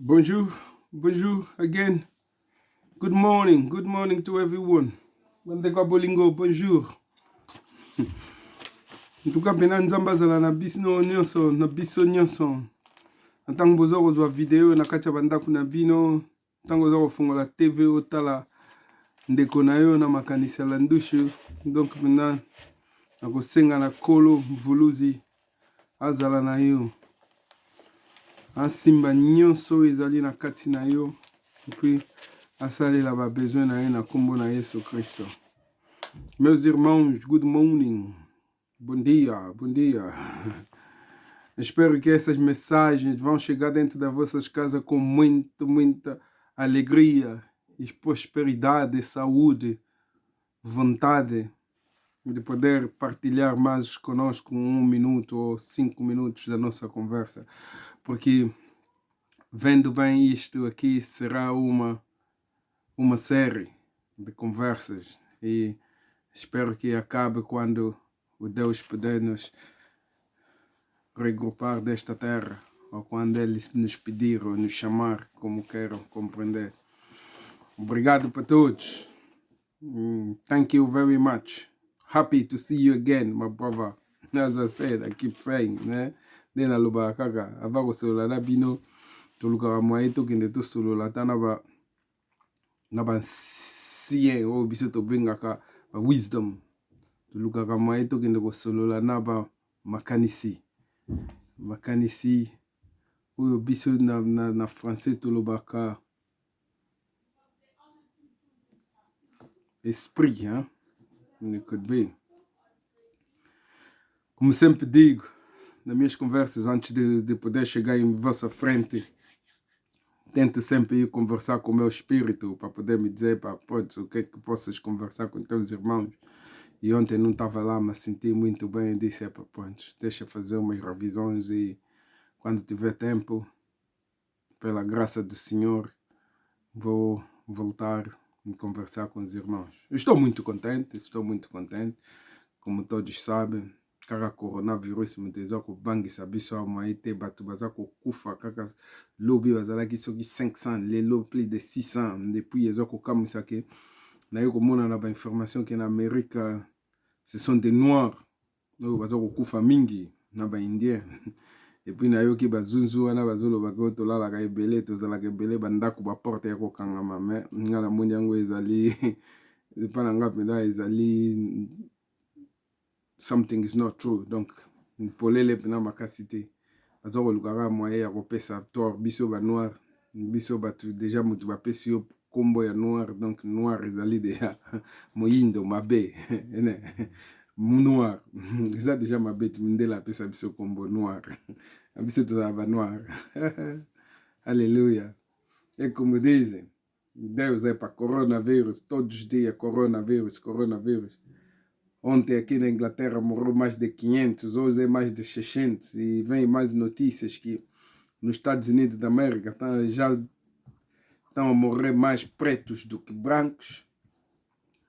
Bonjour, bonjour again. Good morning to everyone. Bandeko bolingo, bonjour. En tout cas, pena nzamba zala na biso nyonso. Ntango boza kozwa video na kati ya bandako na bino, ntango boza kofungola TV otala ndeko na yo na makanisi ya landushu. Donc pena nakosenga na kolo mvuluzi azala na yo. Asimba nyonso ezali na kati na yo. Et puis asalela ba besoin na ye na kombo na Yesu Kristo. Meus irmãos, good morning. Bom dia, bom dia. Espero que essas mensagens vão chegar dentro das vossas casas com muita alegria, e prosperidade, saúde, vontade de poder partilhar mais conosco 1 minuto ou 5 minutos da nossa conversa. Porque vendo bem isto aqui será uma série de conversas e espero que acabe quando o Deus puder nos regrupar desta terra, ou quando Ele nos pedir ou nos chamar, como queiram compreender. Obrigado para todos. Thank you very much. Happy to see you again, my brother. As I said, I keep saying, né? Dena luba kaka, avako solo na bino, toluka mwaito kende to solo la tanaba naba siye o biso to bengaka wisdom. Toluka mwaito kende ko solo la naba makanisi oyo biso na français tolobaka esprit, hein? It could be. Como sempre digo nas minhas conversas, antes de poder chegar em vossa frente, tento sempre ir conversar com o meu espírito para poder me dizer, pode, o que é que possas conversar com teus irmãos. E ontem não estava lá, mas senti muito bem e disse, pode, deixa fazer umas revisões e quando tiver tempo, pela graça do Senhor, vou voltar e conversar com os irmãos. Eu estou muito contente, como todos sabem. Kaka coronavirus muteza ko bangisa biso amaite batu baza ko kufa kaka lobi bazalaki soki 500 lelo plus de 600 depuis ezo ko kamisa ke na yo komona na ba information ke na Amerika ce sont des noirs no baza ko kufa mingi na ba indien et puis na yo ki bazunzu wana bazolo bako to lala ka ebele to zala ka ebele bandako ba porte ya ko kangama me ngala moni yango ezali pana ngapi da ezali something is not true. Donc, polele pena makasite. Azoko lukara moye ya kopesa tor biso ba noir. Biso batu deja mutu ba pesi yo kombo ya noir. Donc, noir ezali deja moyindo mabe. Noir. Eza deja mabe tu mundela pesa biso kombo noir. Biso toza ba noir. Alléluia. Et como dizem, Deus é para coronavirus. Todos os dias coronavirus. Ontem aqui na Inglaterra morreu mais de 500, hoje é mais de 600 e vem mais notícias que nos Estados Unidos da América já estão a morrer mais pretos do que brancos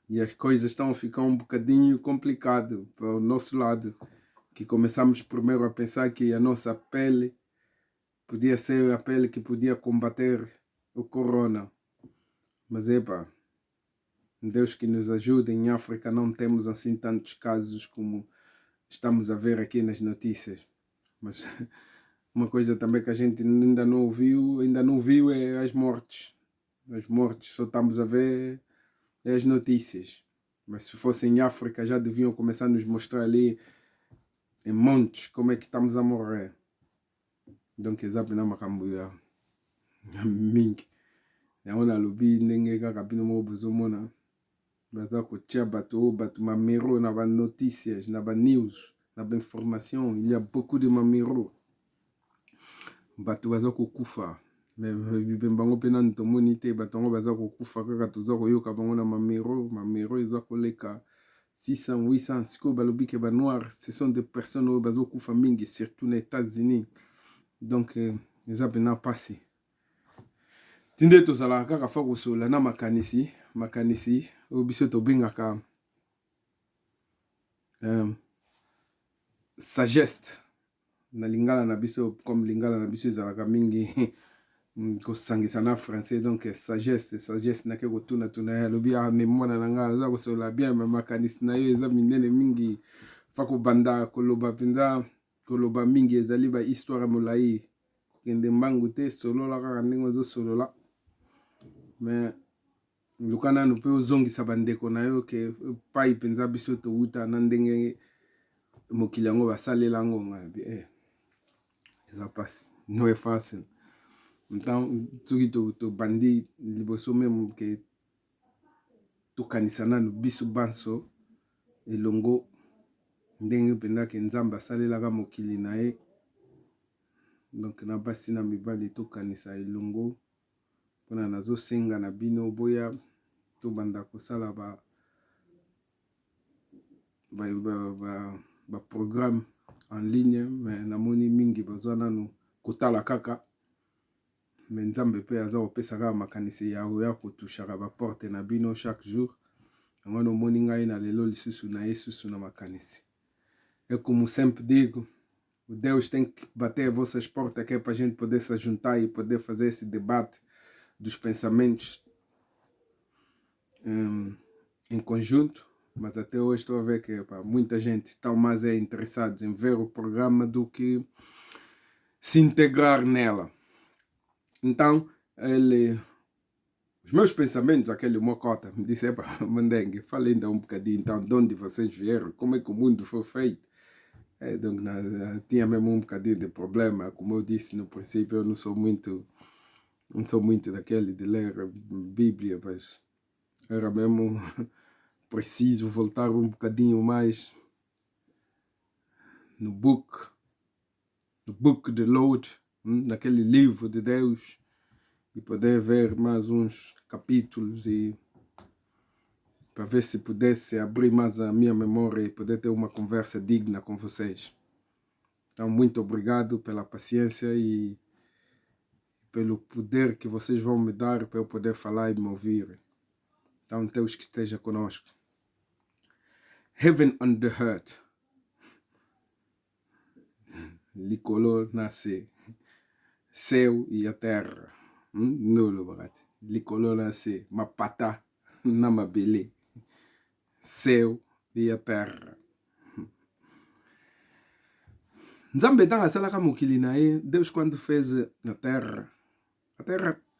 e as coisas estão a ficar um bocadinho complicado para o nosso lado, que começamos primeiro a pensar que a nossa pele podia ser a pele que podia combater o corona, mas Deus que nos ajude. Em África não temos assim tantos casos como estamos a ver aqui nas notícias. Mas uma coisa também que a gente ainda não viu é as mortes. As mortes só estamos a ver as notícias. Mas se fosse em África já deviam começar a nos mostrar ali em montes como é que estamos a morrer. Donc ezape na makambo ya mingi. Yaona lobi ndenge kaka bino mo bozomona. Baza kotia bato mamero na ba notícias, na ba news, na ba information. Il y a beaucoup de mamero. Bato baza kokufa. Mais bango pena ntomoni te bato ngo baza kokufa kaka toza koyoka bango na mamero eza koleka 600 800 siko balobi ke ba noir, ce sont des personnes oyo baza kokufa mingi surtout na États-Unis. Donc eza pena passé. Tinde tozala kaka fa kosola na makanisi oyo biso tobengaka sagesse na lingala na biso, comme lingala na biso ezalaka mingi kosangisa na français donc sagesse nake kotuna tuna alobi me mwana na nga aza kosola bien me makanisi na yo eza minene mingi fa kobanda koloba mpenza koloba mingi ezali ba histoire molai kokende mbangu te solola kaka ndenge ozosolola me luka nanu mpe ozongisa bandeko na yo ke pai mpenza biso towuta na ndenge mokili yango basalela yango ngabi eza pasi no e facile ntan soki tobandi liboso meme ke tokanisa nanu biso banso elongo ndenge mpenza ke nzambe asalelaka mokili na ye donc na basi na mibali tokanisa elongo mpona nazosenga na bino boya tobanda kosala ba programme en ligne me namoni mingi bazwa nanu kotala kaka me nzambe mpe aza kopesaka makanisi ya kotushaka baporte na bino chaque jour yango nomoni ngai na lelo lisusu na ye susu na makanisi é como sempre digo, Deus tem que bater vossas portas aqui para a gente poder se juntar e poder fazer esse debate dos pensamentos em conjunto. Mas até hoje estou a ver que muita gente está mais interessada em ver o programa do que se integrar nela. Então, os meus pensamentos, aquele Mocota, me disse, Mandengue, fala ainda um bocadinho, então, de onde vocês vieram, como é que o mundo foi feito. Donc, tinha mesmo um bocadinho de problema, como eu disse no princípio, eu não sou muito daquele de ler Bíblia, mas era mesmo preciso voltar um bocadinho mais no book de Lord, naquele livro de Deus, e poder ver mais uns capítulos e para ver se pudesse abrir mais a minha memória e poder ter uma conversa digna com vocês. Então, muito obrigado pela paciência e pelo poder que vocês vão me dar para eu poder falar e me ouvir. Então, Deus que esteja conosco. Heaven on the earth. Licolor nasce. Céu e a terra. Nulo, barato. Licolor nasce. Mapata. Namabele. Céu e a terra. Nzambe tanga salaka mokili na ye, Deus quando fez a terra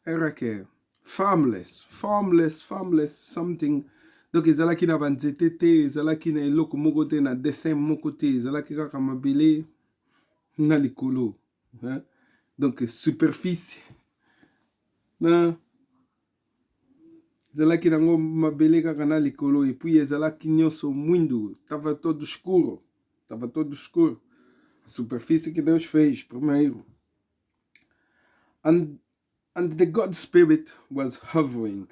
era que formless, something. Donc ezalaki na banzete te, ezalaki na eloko moko te, na dessin moko te, ezalaki kaka mabele na likolo. Donc superficie na ezalaki nango mabele kaka na likolo, et puis ezalaki nyonso mwindu, tava todo escuro. A superfície que Deus fez primeiro. And the God Spirit was hovering.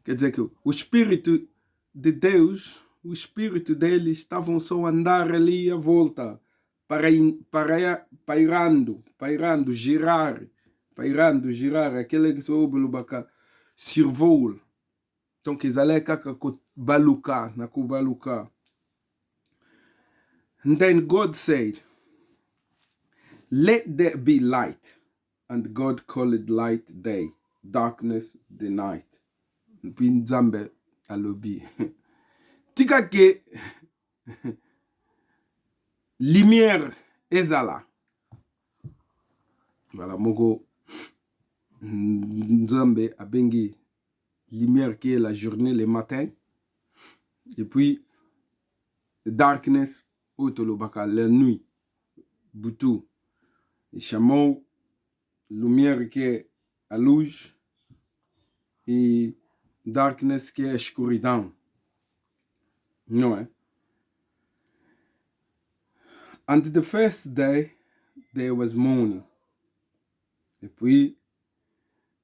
Quer dizer que o Espírito de Deus, o Espírito dele estavam só a andar ali à volta, pairando, girar, aquele que se ouve survol. Então que zale kaka baluka, na kubaluka. And then God said, let there be light. And God called light day, darkness the night. Puis Nzambe alobi. Tika ke lumière ezala. Voilà, moko Nzambe abengi lumière qui est la journée, le matin. Et puis darkness, Otolobaka, la nuit, Boutou, et chameau, lumière qui est à louge, et darkness qui est escuridão. Non, hein? And the first day, there was morning. Et puis,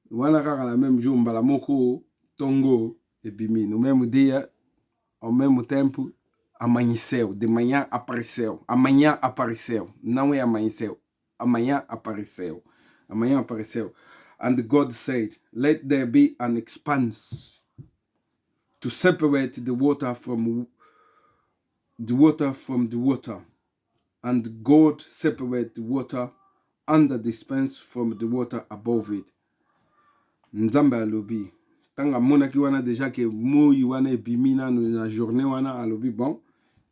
voilà la même jour, Mbalamoko, Tongo, et Bimi, no mesmo dia, ao mesmo tempo, amanheceu, de manhã apareceu, amanhã apareceu, não é amanheceu, amanhã apareceu, And God said, let there be an expanse to separate the water from the water. And God separated the water under dispense from the water above it. Nzambe alobi. Tanga monaki wana déjà que moi wana ebimina na journée wana alobi bon.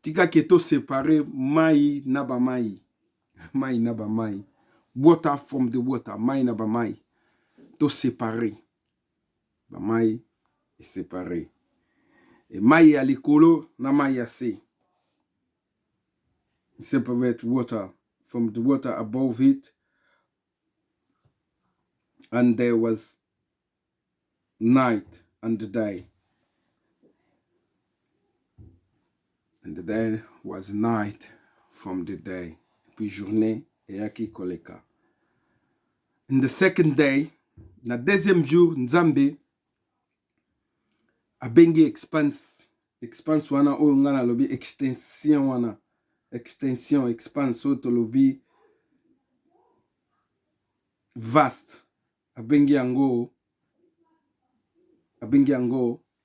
Tika keto séparé mai na ba mai. Mai na ba mai. Water from the water. Mai na ba mai. To séparé. Ba mai est séparé. Et mai ya likolo na mai ya se. Separate water from the water above it. And there was night and day. And there was night from the day. Puis journée et aki koleka. In the second day, na deuxième jour, Nzambe abengi expanse wana oyo ngana lobi extension wana. Extension, expanse oyo lobi vast. Abengi yango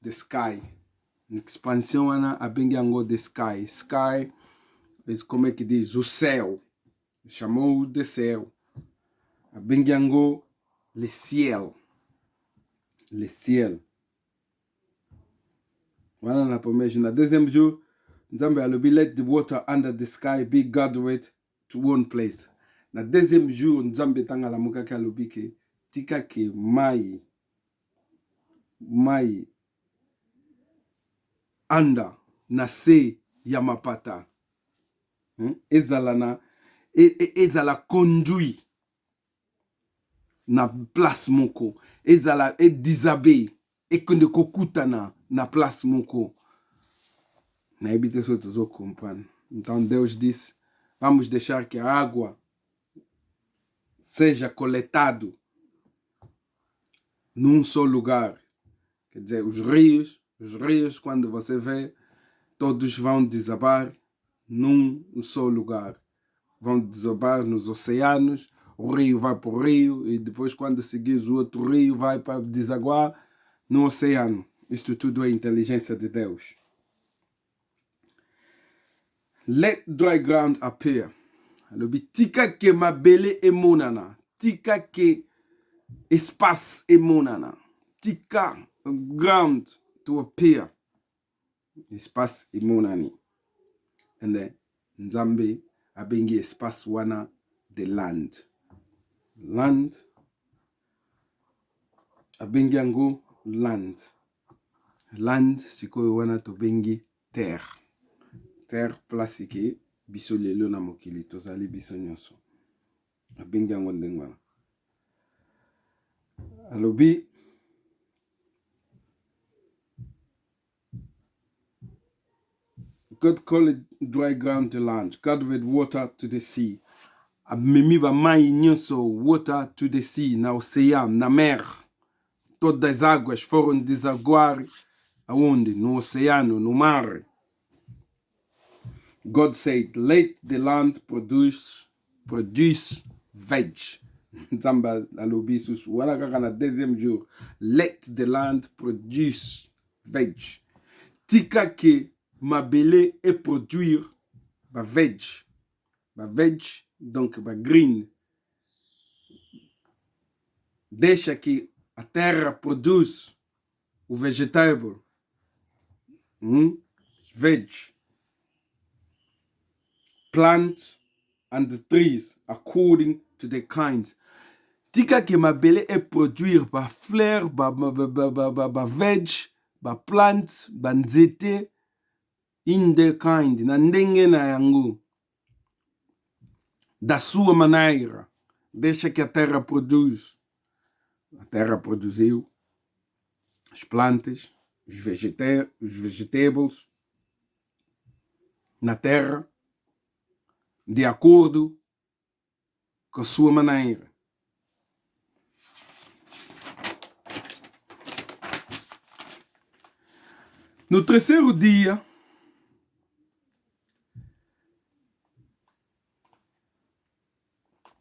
the sky. Expansion wana abengi yango the sky. Sky is como é que diz? O céu. Chamou de céu. Abengi yango le ciel. Le ciel. Voilà la première jour. Na deuxième jour, Nzambe alobi let the water under the sky be gathered to one place. Na deuxième jour, Nzambe tanga la muka ke alobi ke tika ke mai anda na se ya mapata. Ezala conduit na place moko. Ezala dizabe ekonde kokutana na place moko. Na ebite so tozo comprendre. Então Deus disse, vamos deixar que a água seja coletado num só lugar. Quer dizer, os rios, quando você vê, todos vão desabar num só lugar. Vão desabar nos oceanos, o rio vai para o rio e depois quando seguires o outro rio vai para desaguar no oceano. Isto tudo é inteligência de Deus. Let dry ground appear. Alobi tika ke mabele emonana. Tika ke espace emonana. Tika ground to appear. Espace emonani. And then Nzambe abengi espace wana the land. Land. Abengi yango land. Land sikoyo wana to bengi terre. Terre place ke biso lelo na mokili tozali biso nyonso. Abengi yango ndenge wana. Alobi God called dry ground to land, gathered water to the sea. Amemi ba mai nyonso water to the sea, na oceano, na mer. Todas as águas foram desaguar aonde? No oceano, no mar. God said, let the land produce veg. Nzamba alobi susu. Wana kaka na deuxième jour. Let the land produce veg. Tika ke mabele et produire ba veg. Ba veg, donc ba green. Deixa que a terra produz o vegetable. Veg. Plants and the trees according to the kinds. Tika ke mabele et produire ba fleur, ba veg, ba plant, ba nzete in the kind. Na ndenge na yango. Da sua maneira. Deixa que a terra produz. A terra produziu as plantas, os vegetables na terra de acordo com a sua maneira. No terceiro dia,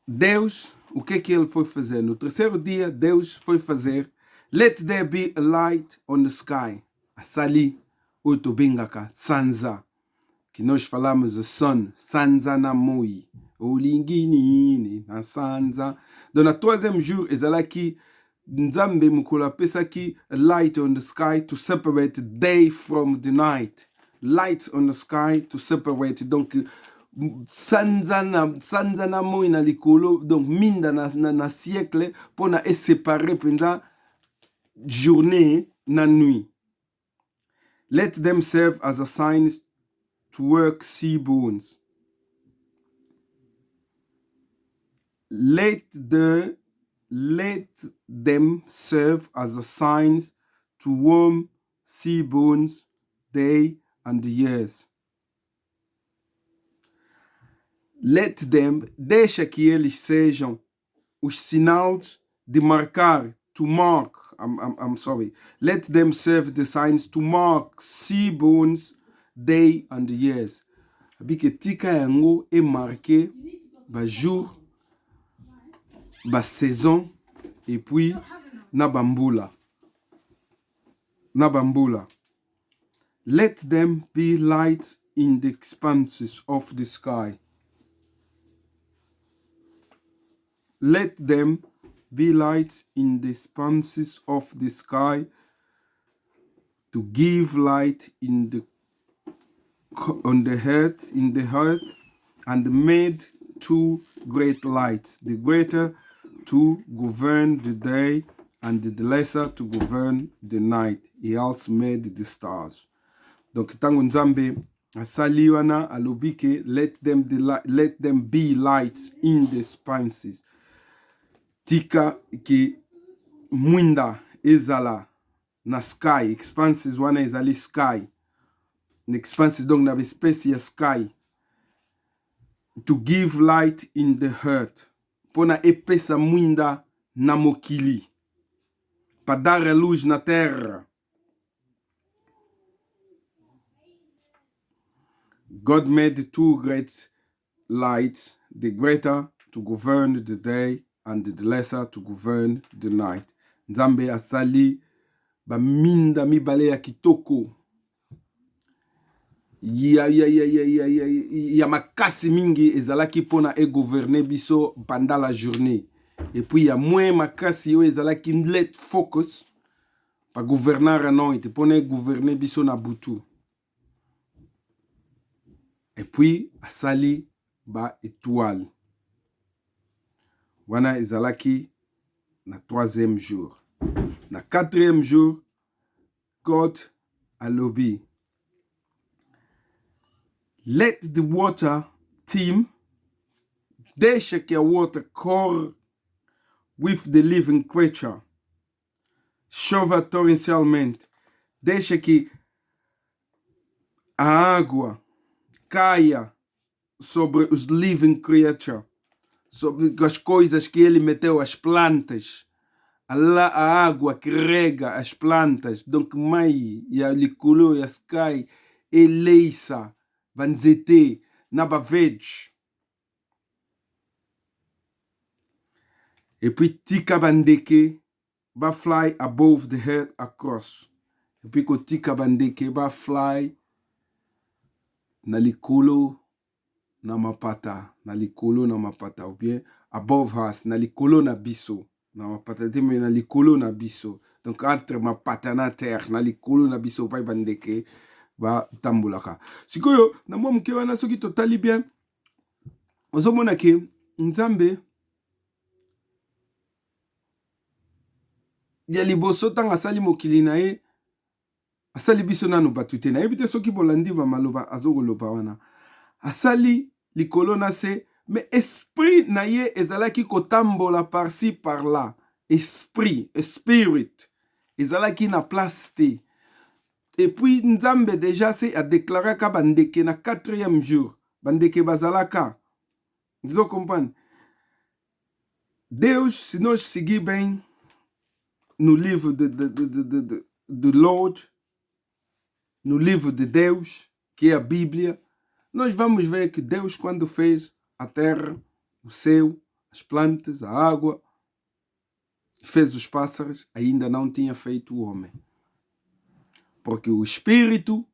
Deus, o que é que ele foi fazer? No terceiro dia, Deus foi fazer let there be a light on the sky. Asali, utubingaka, sanza. Que nós falamos o sun, sanza na mui. olinginini na sanza. Dans le troisième jour, ezalaki Nzambe mukolo apesaki light on the sky to separate day from the night. Light on the sky to separate. Donc sanza na moi na likolo, donc minda na siècle pona e séparer pendant journée na nuit. Let them serve as a signs to work sea bones. Let them serve as a signs to warm sea bones day and years. Let them, deixa que eles sejam os sinais de marcar, to mark, I'm sorry. Let them serve the signs to mark sea bones day and years. Abike tika yango e marqué ba jour, ba saison, et puis na bambula. Let them be light in the expanses of the sky. Let them be light in the expanses of the sky, to give light in the earth, and made two great lights, the greater to govern the day and the lesser to govern the night. He also made the stars. Donc tango Nzambe asali wana alobike, let them be lights in the expanses. Tika ki mwinda ezala na sky, expanses wana ezali sky. Expanses donc na espèce ya sky. To give light in the earth. Pona epesa mwinda na mokili. Pa dare luz na terra. God made two great lights, the greater to govern the day and the lesser to govern the night. Nzambe asali ba minda mibale ya kitoko. Ya makasi mingi ezalaki pona e gouverner biso pendant la journée. Et puis ya moins makasi yo ezalaki let focus pa gouverner non ete pona e gouverner biso na butu. Et puis asali ba étoile. Wana ezalaki na troisième jour. Na quatrième jour, God alobi, let the water teem, deixa que a water corre with the living creature. Chova torrencialmente, deixa que a água caia sobre os living creature, sobre as coisas que ele meteu, as plantas. A água que rega as plantas, donc mai ya likolo ya sky eleisa banzete na bavej. Et puis tika bandeke ba fly above the head across. Et puis ko tika bandeke ba fly na likolo na mapata, ou bien above us na likolo na biso. Na mapata te me na likolo na biso. Donc entre mapata na terre na likolo na biso pa bandeke ba tambulaka. Sikoyo na mwa mke wana soki totali bien, ozomona ke Nzambe ya liboso tanga asali mokili na ye, asali biso nanu batu te. Na yebi te soki bolandi ba maloba azokoloba wana. Asali likolo na se, mais esprit na ye ezalaki kotambola par-ci par-là. Esprit, spirit, ezalaki na place te. Et puis Nzambe déjà se a déclaré ka bandeke na quatrième jour. Bandeke bazalaka. Vous comprenez? Deus, se nós seguir bem no livro de Lord, no livro de Deus, que é a Bíblia, nós vamos ver que Deus, quando fez a terra, o céu, as plantas, a água, fez os pássaros, ainda não tinha feito o homem. Porque o espírito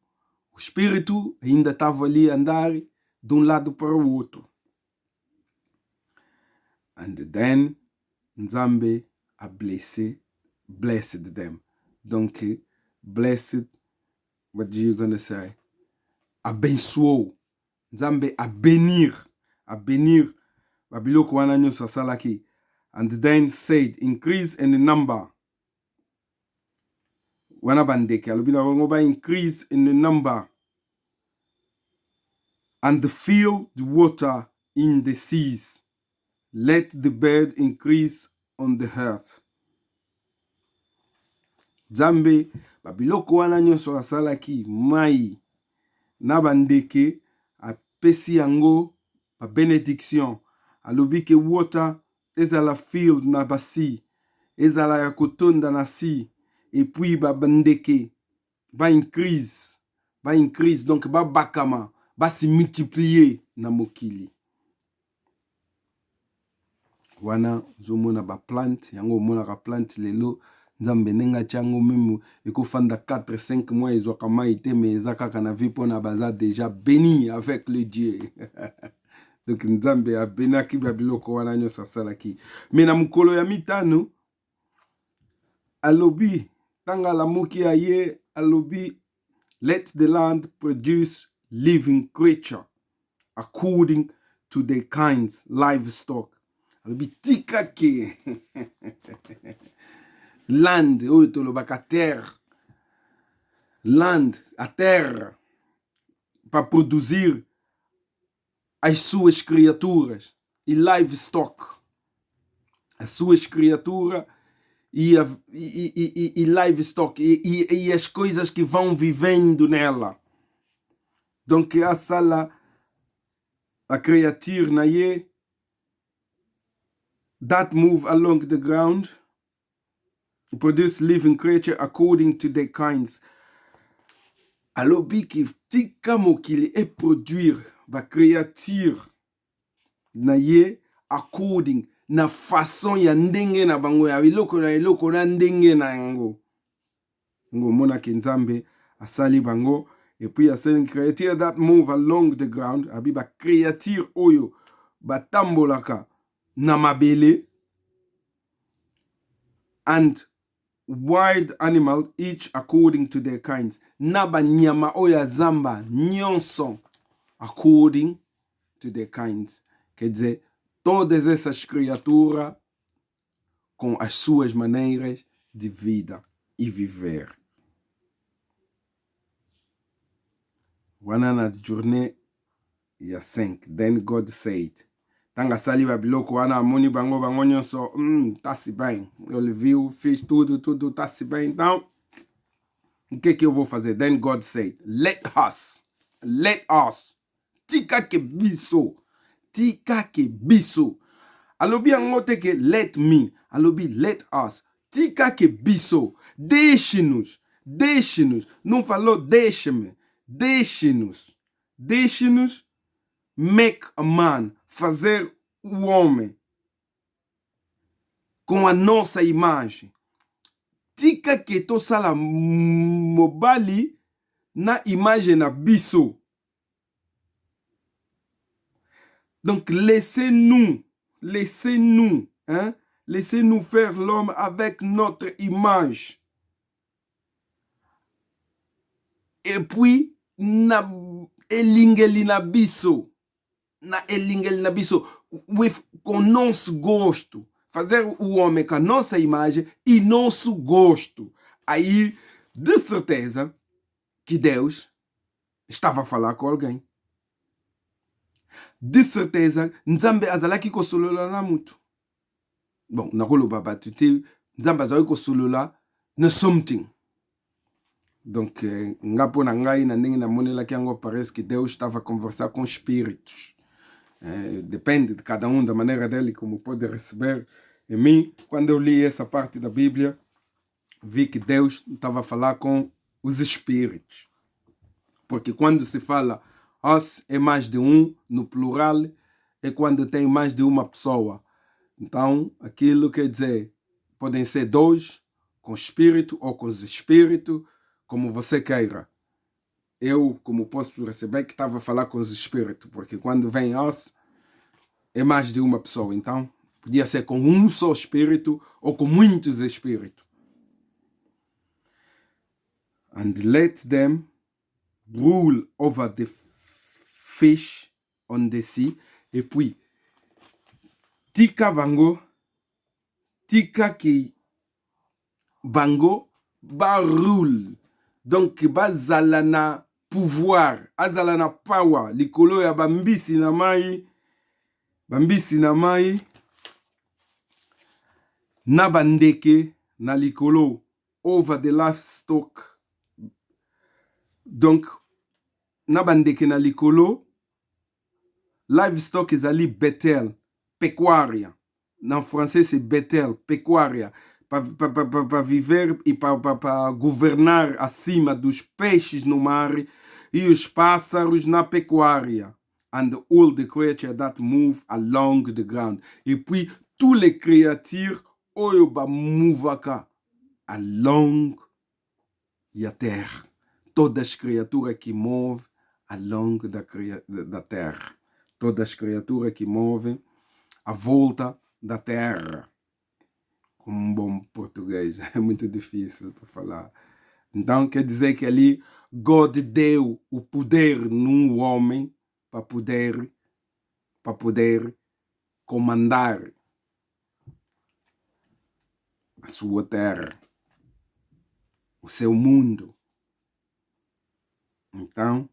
ainda estava ali a andar de um lado para o outro. And then Nzambe a blessed them. Donc, blessed, what are you going to say? Abençoou. Nzambe a bénir. Babiloko wana nyonso asalaki. And then said, increase in the number. Wana bandeke. Alobina bango ba increase in the number. And fill the water in the seas. Let the bird increase on the earth. Nzambe, babiloko wana nyonso asalaki mai na bandeke apesi yango ba benediction. Alobi ke water ezala field na basi, ezala ya kotonda na si, et puis ba bandeke ba increase, donc ba bakama, ba si multiplier na mokili. Wana zomona ba plante, yango mona ka plante lelo, Nzambe nenga chango memu ekofanda 4-5 mois ezwaka mai te, mais ezaka na vie pona baza déjà béni avec le Dieu. Donc Nzambe a benaki babiloko wana nyonso asalaki. Mais na mukolo ya mitano alobi tanga lamuki aye alobi, let the land produce living creature according to their kinds, livestock. Alobi tika ke land oyo tolobaka terre, land a terre para produzir as suas criaturas e livestock, as suas criaturas e livestock e as coisas que vão vivendo nela. Donc a sala a criature na ye that move along the ground produce living creature according to their kinds. Alobi ki tika mokili e produire ba créature na ye according na façon ya ndenge na bango ya iloko na ndenge na yango. Ngo mona ki Nzambe asali bango, et puis asali créature that move along the ground, abi ba créature oyo batambolaka na mabele, and wild animal each according to their kinds. Na banyama oya zamba nyonso according to their kinds. Quer dizer, todas essas criaturas com as suas maneiras de vida e viver. Wana na journée ya 5. Then God said, tanga sali babiloko wana amoni bango nyonso, tá-se bem. Ele viu, fez tudo, tá se bem. Então, o que eu vou fazer? Then God said, let us, tika ke biso. Alobi angote ke let me, alobi let us, tika ke biso, deixe-nos, não falou deixe-me, deixe-nos, make a man, fazer o homem com a nossa imagem. Tika ke tosala mobali na imagem na biso. Donc laissez-nous, hein? Laissez-nous faire l'homme avec notre image. Et puis na elingeli na biso, with com nosso gosto, fazer o homem com a nossa imagem e nosso gosto. Aí, de certeza que Deus estava a falar com alguém. De certeza, Nzambe azalaki kosolola na mutu. Bon, nakoloba batute, Nzambe azalaki kosolola na something. Donc, ngapo na ngai na ndenge na monelaki yango parece que Deus estava a conversar com espíritos. Depende de cada da maneira dele como pode receber. Em mim, quando eu li essa parte da Bíblia, vi que Deus estava a falar com os espíritos. Porque quando se fala os é mais de no plural, é quando tem mais de uma pessoa. Então, aquilo quer dizer, podem ser 2 com espírito ou com os espíritos, como você queira. Eu, como posso receber, que estava a falar com os espíritos, porque quando vem os, é mais de uma pessoa. Então, Podia ser com um só espírito ou com muitos espíritos. And let them rule over the fish on the sea. Et puis, tika bango, tika ki bango ba rule. Donc, ba zalana pouvoir, azalana power, likolo ya bambisi na mai, na bandeke na likolo over the livestock. Donc, na bandeke na likolo, livestock ezali Bethel, pecuaria. En français, c'est Bethel, pecuaria. Para viver e para governar acima dos peixes no mar e os pássaros na pecuária. And all the creatures that move along the ground. Et puis, tous les créatures oyo ba mouvaka along a terra. Todas as criaturas que movem along da terra. Todas as criaturas que movem à volta da terra. Com um bom português, é muito difícil para falar. Então, quer dizer que ali, God deu o poder num homem para poder comandar a sua terra, o seu mundo. Então,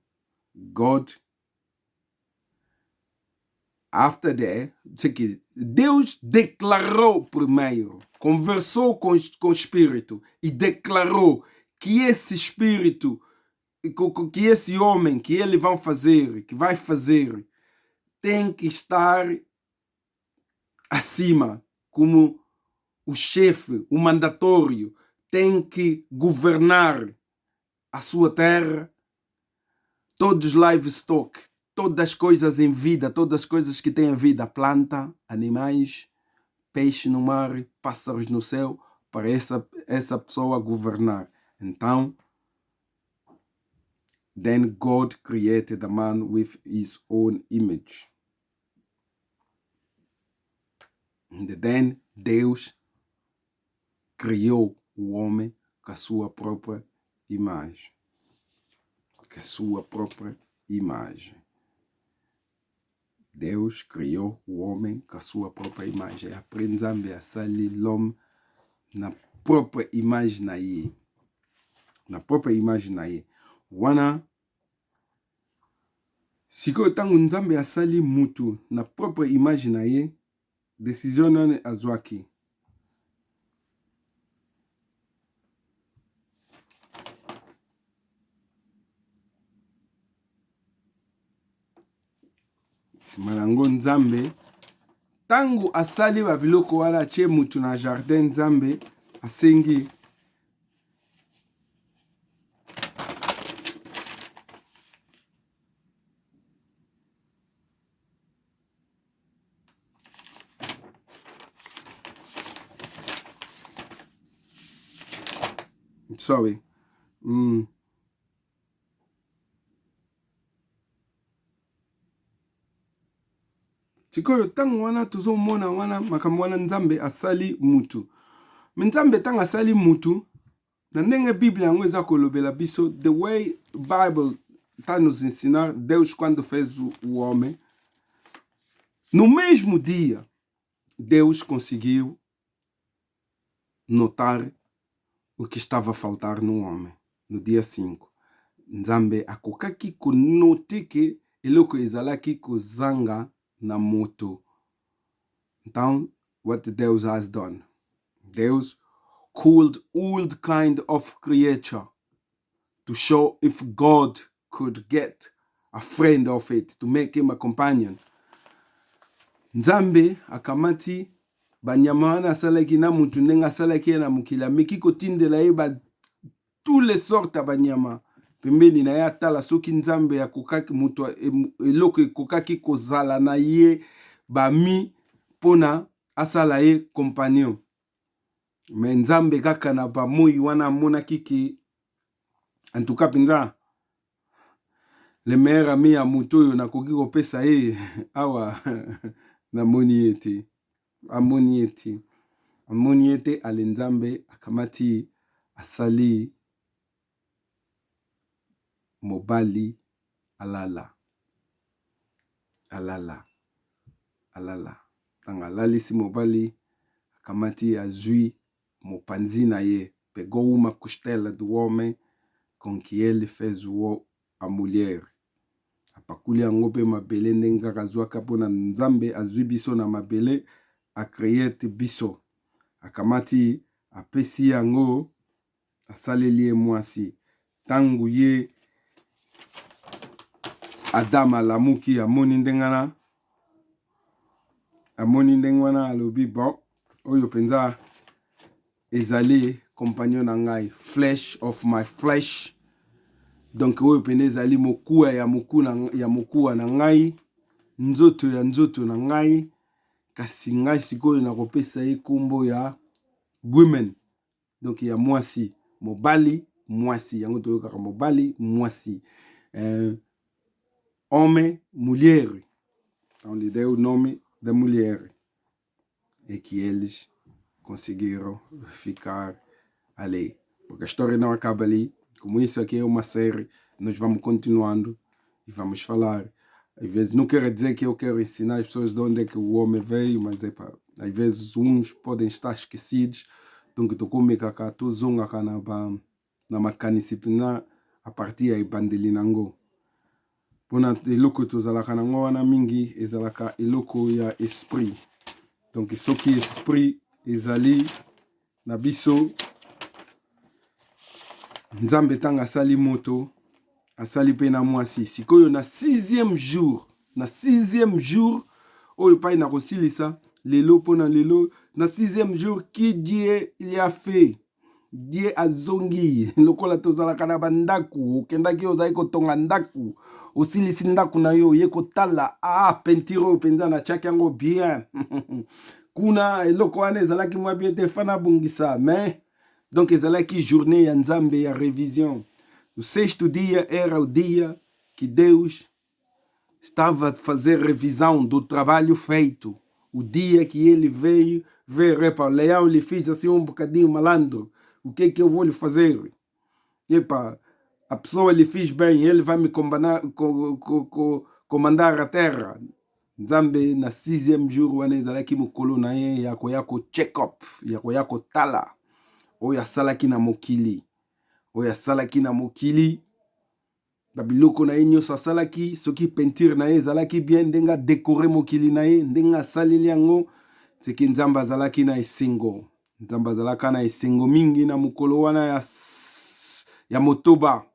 God, after that, Deus declarou primeiro, conversou com o Espírito e declarou que esse Espírito, que esse homem, que ele vai fazer, tem que estar acima, como o chefe, o mandatório, tem que governar a sua terra, todos os livestock, todas as coisas em vida, todas as coisas que têm vida, planta, animais, peixe no mar, pássaros no céu, para essa pessoa governar. Então, then God created a man with his own image. And then Deus criou o homem com a sua própria imagem. Com a sua própria imagem. Deus criou o homem com a sua própria imagem. Aprende a salir l'homme na própria imagem na ye. Na própria imagem na ye. Wana siko tangu nzambe asali mutu na própria imagem na ye, decisão nane azwaki. Simanango nzambe tangu asali babiloko wana che mutu na jardin nzambe asengi sorry. Sikoyo tangu wana tuzomona wana makambo wana nzambe asali mutu. Nzambe tangu asali mutu, na ndenge Biblia yango eza kolobela biso, the way Bible tá nos ensinar, Deus quando fez o homem, no mesmo dia, Deus conseguiu notar o que estava a faltar no homem. No dia 5. Nzambe akokaki konote ke eloko ezalaki kozanga na moto. Então, what Deus has done? Deus called all kind of creature to show if God could get a friend of it, to make him a companion. Nzambe akamati banyama wana asalaki na mutu ndenge asalaki na mukila meki kotindela ye ba tous les sortes banyama pembeni na ye atala soki nzambe akokaki mutu eloko ekokaki kozala na ye bami pona asala ye compagnon. Me nzambe kaka na bamoi wana amonaki ki en tout cas penza le meilleur ami ya mutu oyo nakoki kopesa ye awa na moni ete amoni ete ale Nzambe akamati asali mobali alala. Tanga alalisi mobali akamati azwi mopanzi na ye. Pegou uma costela do homem com que ele fez a mulher. Apakuli yango pe mabele ndenge kaka azwaka mpona Nzambe azwi biso na mabele akreyete biso. Akamati apesi yango asaleli ye mwasi. Tangu ye Adam alamuki amoni ndenge wana alobi bon oyo penza ezali compagnon na ngai, flesh of my flesh. Donc oyo pene ezali mokuwa ya mokuwa na ngai, nzoto ya nzoto na ngai, kasi ngai sikoyo nakopesa ye kombo ya women. Donc ya mwasi, mobali mwasi, yango toyokaka mobali mwasi. Homem, mulher. Então lhe deu o nome da mulher. E que eles conseguiram ficar ali. Porque a história não acaba ali. Como isso aqui é uma série, nós vamos continuando e vamos falar. Às vezes, não quero dizer que eu quero ensinar as pessoas de onde é que o homem veio, mas é para, às vezes uns podem estar esquecidos. Então, que estou comigo cá, estou zonga cá na macanisipina a partir aí bandelinango. Pona eloko tozalaka nango wana mingi ezalaka eloko ya esprit. Donc soki esprit ezali na biso, Nzambe tanga asali moto, asali pe na mwasi. Sikoyo na sixième jour, oyo pai na kosilisa lelo pona lelo, na sixième jour qui Dieu il a fait. Dieu azongi lokola tozalaka na bandaku, okendaki ozali kotonga ndaku, osilisi ndaku na yo ye kotala pentiro oyo penza na tiaki yango bien. Kuna eloko wana ezalaki mwa bien te fana bungisa, mais donc ezalaki journée ya Nzambe ya revision. O sexto dia era o dia que Deus estava a fazer revisão do trabalho feito. O dia que ele veio ver, epa, o leão lhe fez assim um bocadinho malandro. O que é que eu vou lhe fazer? Epa, a pessoa lhe fez bem, ele vai me comandar a terra. Nzambe na sixième jour wana ezalaki mokolo na ye ya koyako check-up, ya koyako tala. Oyo asalaki na mokili. Babiloko na ye nyonso asalaki, soki peinture na ye ezalaki bien, ndenga décorer mokili na ye, ndenga asaleli yango, seki Nzambe azalaki na esengo. Nzambe azalaka na esengo mingi na mokolo wana ya motoba.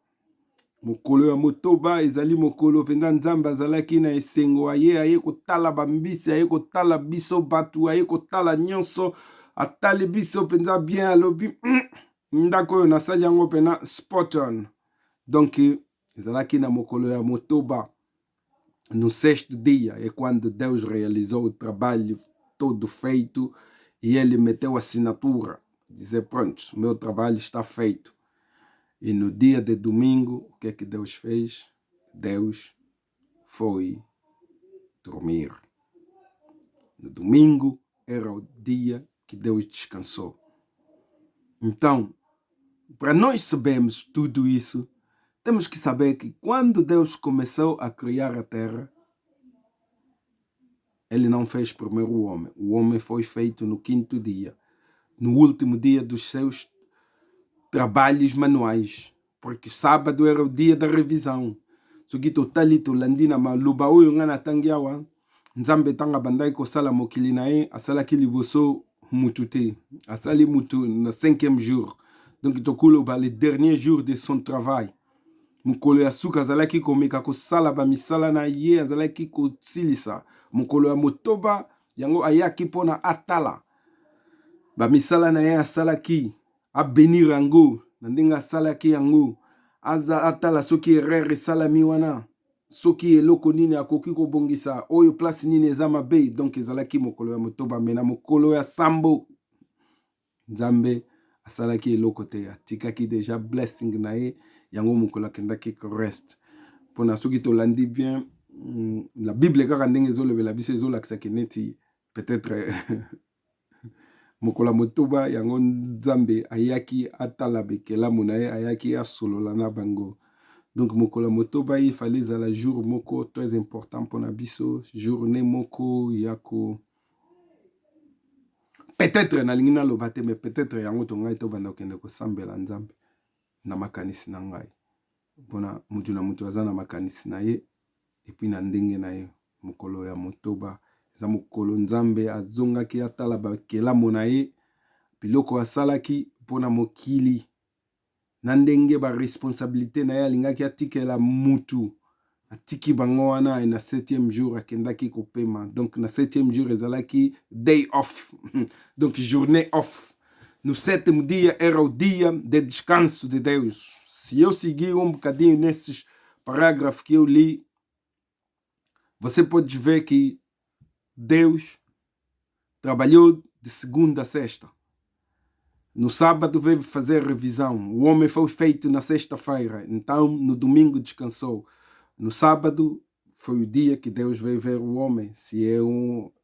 Mokolo ya motoba ezali mokolo penza Nzambe azalaki na esengo, aye kotala bambisi, aye kotala biso batu, aye kotala nyonso, atali biso penza bien alobi ndako oyo nasali yango pena spot on. Donc ezalaki na mokolo ya motoba, no sexto dia é quando Deus realizou o trabalho todo feito e ele meteu a assinatura, dizer pronto, o meu trabalho está feito. E no dia de domingo, o que é que Deus fez? Deus foi dormir. No domingo era o dia que Deus descansou. Então, para nós sabermos tudo isso, temos que saber que quando Deus começou a criar a terra, ele não fez primeiro o homem. O homem foi feito no quinto dia, no último dia dos seus trabalhos manuais, porque sábado era o dia da revisão. Sugito talito landina maluba oyo ngana tangiawa, Nzambe tanga bandai ko sala mokili na ye, asala ki liboso mutu te, asali mutu na cinquième jour. Donc tokulo ba le dernier jour de son travail. Mukolo ya suka azalaki komeka ko sala ba misala na ye, azalaki ko silisa. Mukolo ya motoba yango ayaki pona atala. Ba misala na ye asalaki a bénir yango, ndinga asalaki yango. Aza atala soki erreur salami wana, soki eloko nini akoki ko bongisa, oyo place nini eza mabe. Donc ezalaki mokolo ya motoba, mena mokolo ya sambo Nzambe asalaki eloko te, atikaki deja blessing na ye, yango mokolo akendaki ko rest. Pona soki tolandi bien, la Bible kaka ndenge ezolobela biso ezolakisa neti peut-être mokola motoba yango nzambe ayaki atala bikelamu na ye ayaki asolola na bango. Donc mokola motoba il fallait la jour moko très important pour na biso, journée moko yako peut-être na lingi na lobate mais peut-être yango to ngai to banda kende ko sambela nzambe na makanisi na ngai. Pona mutu na mutu aza na makanisi na ye et puis na ndenge na ye. Mokolo ya motoba eza mokolo nzambe azongaki atala bakelamu na ye biloko asalaki pona mokili na ndenge ba responsabilité na ye alingaki atikela mutu atiki bango wana na 7e jour akendaki kopema. Donc na 7e jour ezalaki day off donc journée off. No 7º dia era o dia de descanso de Deus. Se eu seguir bocadinho nesses parágrafos que eu li, você pode ver que Deus trabalhou de segunda a sexta. No sábado veio fazer revisão. O homem foi feito na sexta-feira. Então, no domingo descansou. No sábado foi o dia que Deus veio ver o homem. Se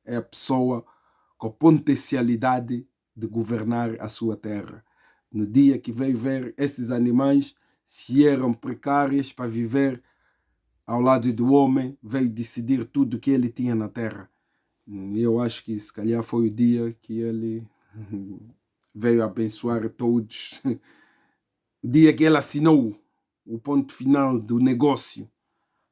é a pessoa com potencialidade de governar a sua terra. No dia que veio ver esses animais, se eram precários para viver ao lado do homem, veio decidir tudo o que ele tinha na terra. E eu acho que se calhar foi o dia que ele veio abençoar todos. O dia que ele assinou o ponto final do negócio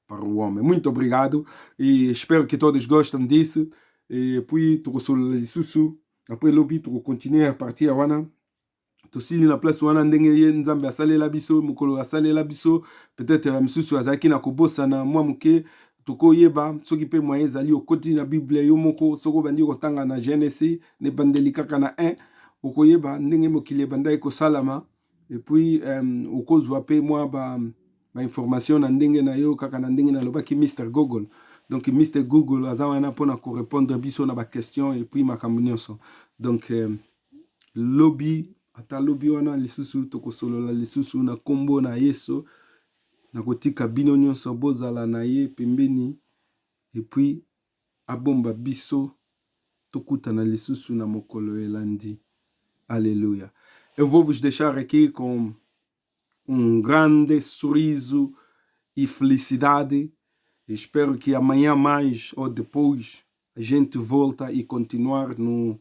para o homem. Muito obrigado e espero que todos gostem disso. E puis, tu susu. Après l'obi, tu continues à partir wana. Tu sili na place wana ndenge ye nzambe asalela biso, mukolo asalela biso. Peut-être msusu azaki na kobosa na mwa muke. Tokoyeba soki pe moyen ezali okoti na Bible yo moko soko bandi kotanga na Genesi ne bandeli kaka na 1 okoyeba ndenge mokili bandai kosalama et puis okozwa pe mwa ba information na ndenge na yo kaka na ndenge na lobaki Mr Google. Donc Mr Google aza wana pona ko répondre biso na ba question et puis makambo nyonso. Donc lobby ata lobby wana lisusu tokosolola lisusu na kombo na Yesu. Nakotika bino nyonso bozala na ye pembeni et puis abomba biso tokutana lisusu na mokolo elandi. Alléluia. Eu vou vos deixar aqui com grande sorriso e felicidade. Espero que amanhã mais ou depois a gente volta e continuar no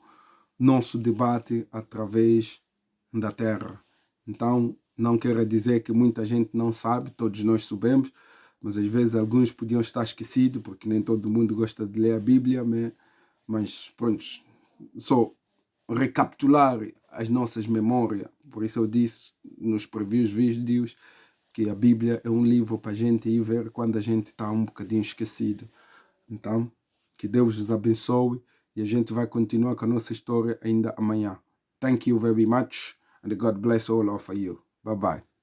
nosso debate através da terra. Então, não quero dizer que muita gente não sabe, todos nós sabemos, mas às vezes alguns podiam estar esquecidos, porque nem todo mundo gosta de ler a Bíblia, mas pronto, só recapitular as nossas memórias. Por isso eu disse nos previos vídeos que a Bíblia é um livro para a gente ir ver quando a gente está um bocadinho esquecido. Então, que Deus os abençoe e a gente vai continuar com a nossa história ainda amanhã. Thank you very much and God bless all of you. Bye bye.